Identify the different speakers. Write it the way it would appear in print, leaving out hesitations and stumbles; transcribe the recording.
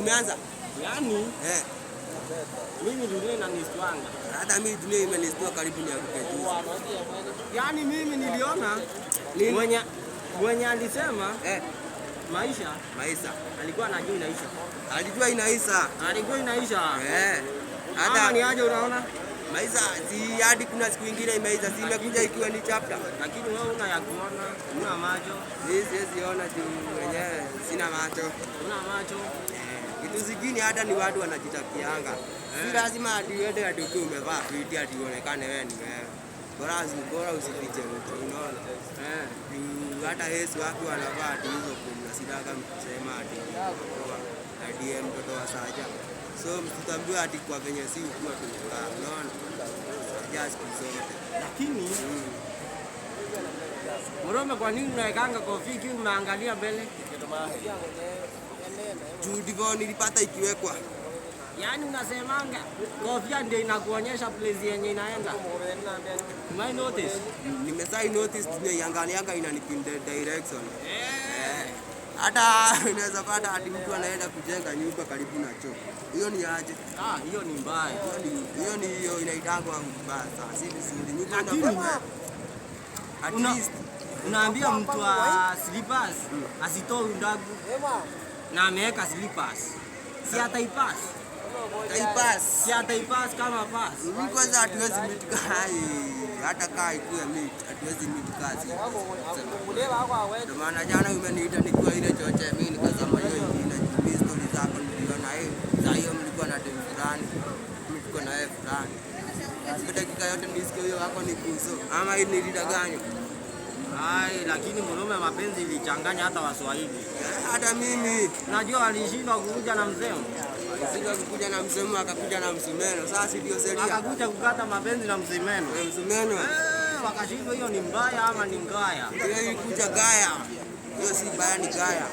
Speaker 1: umeanza?
Speaker 2: Yaani mimi dunia inanistwanga.
Speaker 1: Hata mimi dunia imenistua karibu ni akupe juzi.
Speaker 2: Yaani mimi niliona mwenye alisema maisha alikuwa anajua inaisha.
Speaker 1: Alijua inaisha.
Speaker 2: Alikuwa inaisha.
Speaker 1: Hata
Speaker 2: ni aje unaona?
Speaker 1: Maisha si hadi kuna siku nyingine imeisha, si imekuja ikiwa ni chapter.
Speaker 2: Lakini wewe una ya kuona, una macho.
Speaker 1: Siwezi ona juu mwenyewe sina macho.
Speaker 2: Una macho.
Speaker 1: Kitu zingine hata ni watu wanajitakianga. Si lazima hadi uende hadi ukiwa umevaa fiti hadi uonekane wewe ni wewe. Bora usifiche mtu, unaona? Hata Yesu wake wanavaa hadi hizo kumla sidaka msema hadi mtoto wa Saja. So mtutambua hadi kwa venye si ukuwa tumekaa, unaona? Just zote.
Speaker 2: Lakini Mrome, kwa nini unaekanga kofia kitu unaangalia mbele?
Speaker 1: Juu ndivyo nilipata ikiwekwa.
Speaker 2: Yaani unasemanga kofia ndio inakuonyesha place yenye inaenda. My notice.
Speaker 1: Nimesai notice tunaiangalianga inanipin direction. Hata unaweza pata hadi mtu anaenda kujenga nyumba karibu na choo. Hiyo ni aje?
Speaker 2: Hiyo ni mbaya.
Speaker 1: Hiyo inaitangwa mbaya sana. Si vizuri. Nyumba at least
Speaker 2: unaambia mtu wa slippers asitoe undagu na ameweka slippers. Si ataipass. Si ataipass kama pass.
Speaker 1: Mimi kwanza hatuwezi mitkai. Hata kaa ikuwe meet, hatuwezi meet kazi. Ndio maana jana umeniita nikiwa ile choche, mimi nikasema hiyo ingine history zako niliona za hiyo mlikuwa na demu fulani. Mimi tuko na yeye fulani. Kwa dakika yote nisikie hiyo wako ni kuzo. Ama hii nilidanganya.
Speaker 2: Lakini Mrome, mapenzi ilichanganya hata Waswahili.
Speaker 1: Hata mimi
Speaker 2: najua alishindwa kukuja na msemo.
Speaker 1: Alishinda kukuja na msemo, akakuja na msumeno. Sasa ndio sheria.
Speaker 2: Akakuja kukata mapenzi na msumeno.
Speaker 1: Msumeno.
Speaker 2: Wakashindwa. Hiyo ni mbaya ama ni ngaya?
Speaker 1: Hiyo ilikuja gaya. Hiyo si mbaya, ni gaya.